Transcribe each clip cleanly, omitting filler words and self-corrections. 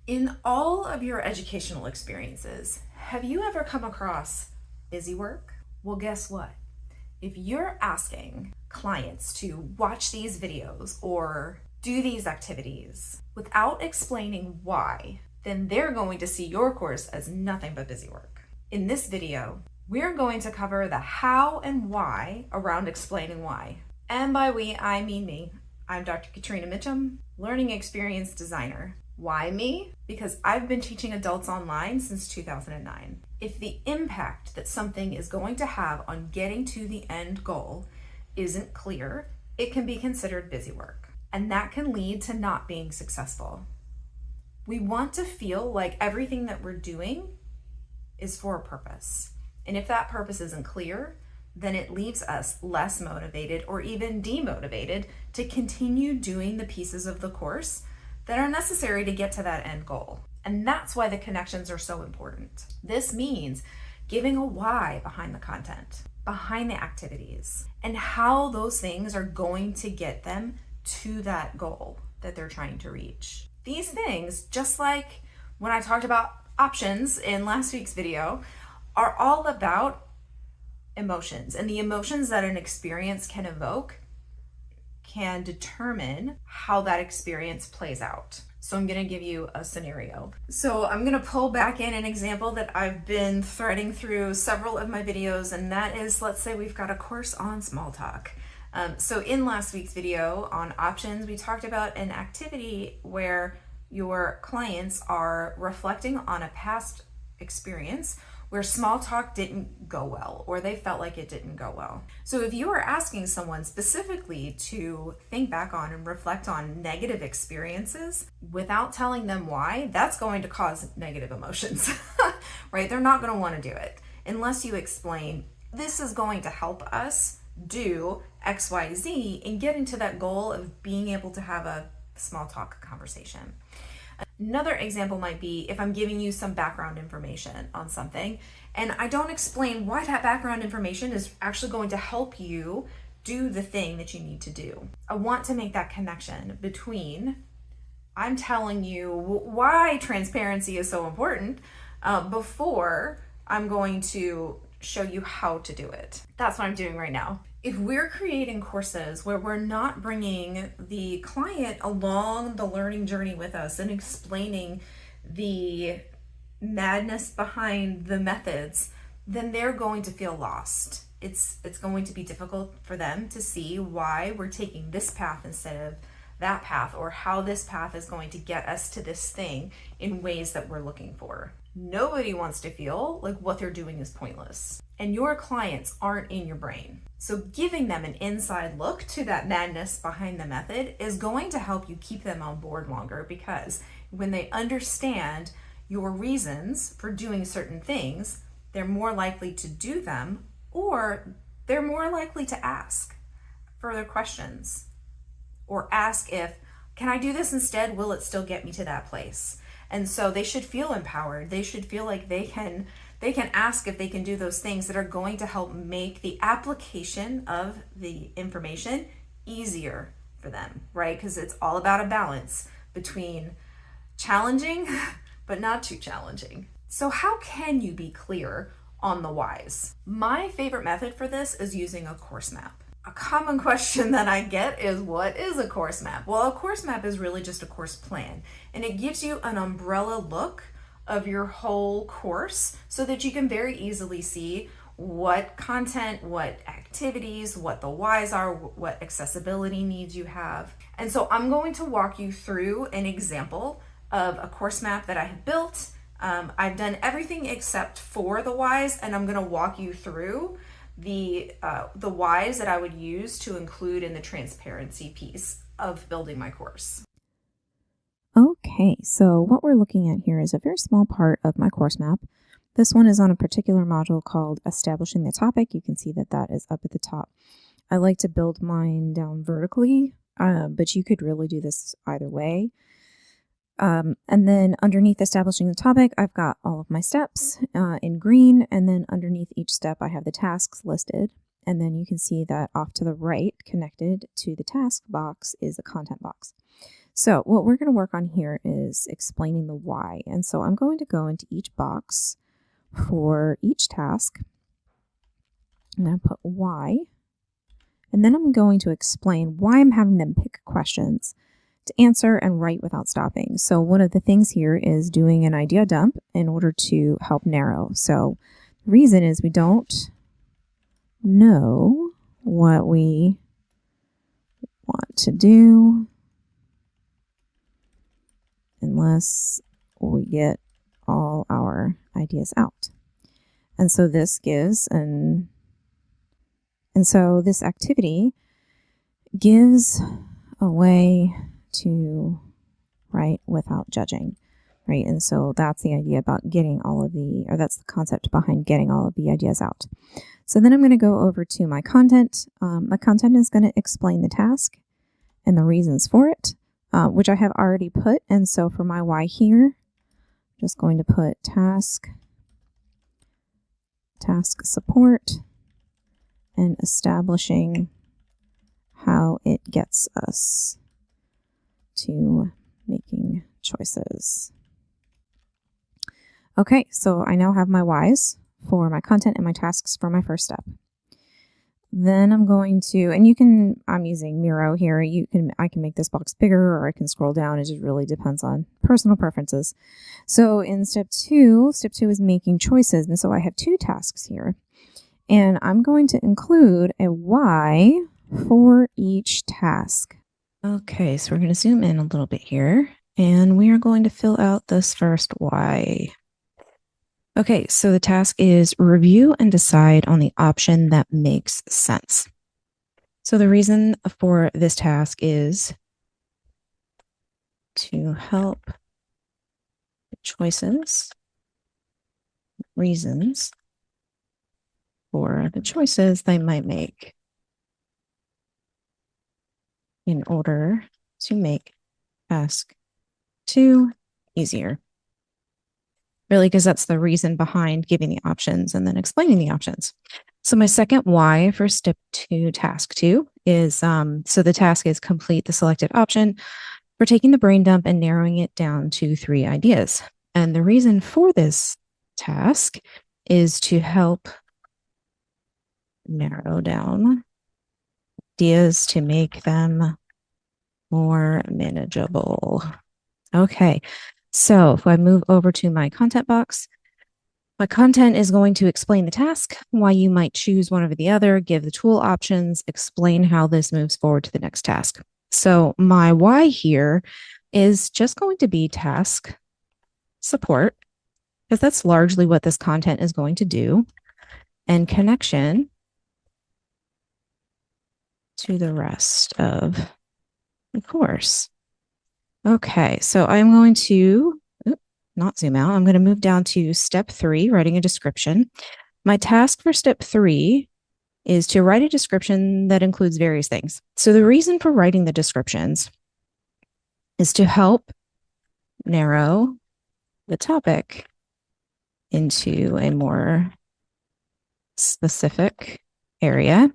In all of your educational experiences, have you ever come across Busywork? Well, guess what? If you're asking clients to watch these videos or do these activities without explaining why, then they're going to see your course as nothing but Busywork. In this video, we're going to cover the how and why around explaining why. And by we, I mean me. I'm Dr. Catrina Mitchum, Learning Experience Designer. Why me? Because I've been teaching adults online since 2009. If the impact that something is going to have on getting to the end goal isn't clear, it can be considered busy work, and that can lead to not being successful. We want to feel like everything that we're doing is for a purpose. And if that purpose isn't clear, then it leaves us less motivated or even demotivated to continue doing the pieces of the course that are necessary to get to that end goal. And that's why the connections are so important. This means giving a why behind the content, behind the activities, and how those things are going to get them to that goal that they're trying to reach. These things, just like when I talked about options in last week's video, are all about emotions, and the emotions that an experience can evoke can determine how that experience plays out. So I'm going to give you a scenario. So I'm going to pull back in an example that I've been threading through several of my videos, and that is, let's say we've got a course on small talk. So in last week's video on options, we talked about an activity where your clients are reflecting on a past experience where small talk didn't go well, or they felt like it didn't go well. So if you are asking someone specifically to think back on and reflect on negative experiences without telling them why, that's going to cause negative emotions, right? They're not going to want to do it unless you explain, this is going to help us do X, Y, Z in getting to that goal of being able to have a small talk conversation. Another example might be if I'm giving you some background information on something and I don't explain why that background information is actually going to help you do the thing that you need to do. I want to make that connection between I'm telling you why transparency is so important before I'm going to show you how to do it. That's what I'm doing right now. If we're creating courses where we're not bringing the client along the learning journey with us and explaining the madness behind the methods, then they're going to feel lost. It's going to be difficult for them to see why we're taking this path instead of that path, or how this path is going to get us to this thing in ways that we're looking for. Nobody wants to feel like what they're doing is pointless, and your clients aren't in your brain. So giving them an inside look to that madness behind the method is going to help you keep them on board longer, because when they understand your reasons for doing certain things, they're more likely to do them, or they're more likely to ask further questions or ask if, can I do this instead? Will it still get me to that place? And so they should feel empowered. They should feel like they can ask if they can do those things that are going to help make the application of the information easier for them, right? Because it's all about a balance between challenging, but not too challenging. So how can you be clear on the whys? My favorite method for this is using a course map. A common question that I get is, what is a course map? Well, a course map is really just a course plan, and it gives you an umbrella look of your whole course so that you can very easily see what content, what activities, what the whys are, what accessibility needs you have. And so I'm going to walk you through an example of a course map that I have built. I've done everything except for the whys, and I'm going to walk you through the whys that I would use to include in the transparency piece of building my course. Okay, so what we're looking at here is a very small part of my course map. This one is on a particular module called Establishing the Topic. You can see that that is up at the top. I like to build mine down vertically, but you could really do this either way. And then underneath establishing the topic, I've got all of my steps in green, and then underneath each step I have the tasks listed. And then you can see that off to the right, connected to the task box, is the content box. So what we're going to work on here is explaining the why. And so I'm going to go into each box for each task. I'm going to put why. And then I'm going to explain why I'm having them pick questions to answer and write without stopping. So one of the things here is doing an idea dump in order to help narrow. So the reason is we don't know what we want to do unless we get all our ideas out. And so this gives and so this activity gives a way to write without judging, right? And so that's the idea about getting all of that's the concept behind getting all of the ideas out. So then I'm going to go over to my content. My content is going to explain the task and the reasons for it, which I have already put. And so for my why here, I'm just going to put task support, and establishing how it gets us to making choices. Okay, so I now have my whys for my content and my tasks for my first step. Then I'm going to, and I'm using Miro here. I can make this box bigger or I can scroll down. It just really depends on personal preferences. So in step two is making choices. And so I have two tasks here. And I'm going to include a why for each task. Okay, so we're going to zoom in a little bit here, and we are going to fill out this first why. Okay, so the task is review and decide on the option that makes sense. So the reason for this task is to help reasons for the choices they might make in order to make task 2 easier. Really, because that's the reason behind giving the options and then explaining the options. So my second why for step 2, task 2 is, so the task is complete the selected option for taking the brain dump and narrowing it down to 3 ideas. And the reason for this task is to help narrow down ideas to make them more manageable. Okay, so if I move over to my content box, my content is going to explain the task, why you might choose one over the other, give the tool options, explain how this moves forward to the next task. So my why here is just going to be task support, because that's largely what this content is going to do, and connection to the rest of the course. Okay, so I'm going to not zoom out. I'm going to move down to step 3, writing a description. My task for step 3 is to write a description that includes various things. So the reason for writing the descriptions is to help narrow the topic into a more specific area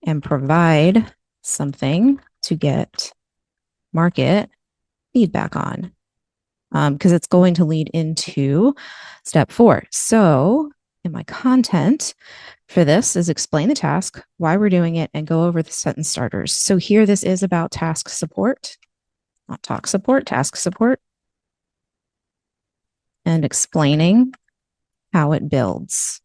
and provide something to get market feedback on, because it's going to lead into step 4. So in my content for this is explain the task, why we're doing it, and go over the sentence starters. So here this is about task support, not talk support, task support, and explaining how it builds.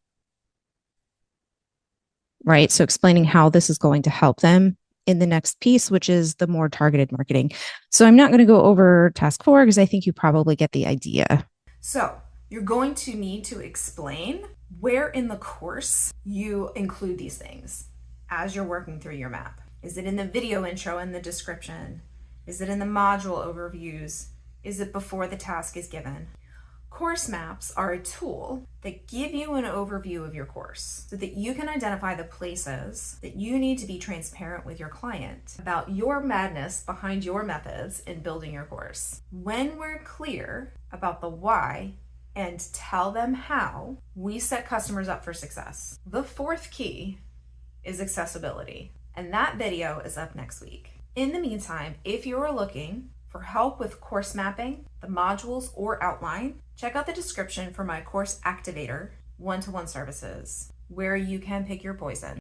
Right? So explaining how this is going to help them in the next piece, which is the more targeted marketing. So I'm not going to go over task 4 because I think you probably get the idea. So you're going to need to explain where in the course you include these things as you're working through your map. Is it in the video intro and the description? Is it in the module overviews? Is it before the task is given? Course maps are a tool that give you an overview of your course so that you can identify the places that you need to be transparent with your client about your madness behind your methods in building your course. When we're clear about the why and tell them how, we set customers up for success. The 4th key is accessibility, and that video is up next week. In the meantime, if you're looking For help with course mapping, the modules, or outline, check out the description for my course activator one-to-one services, where you can pick your poison.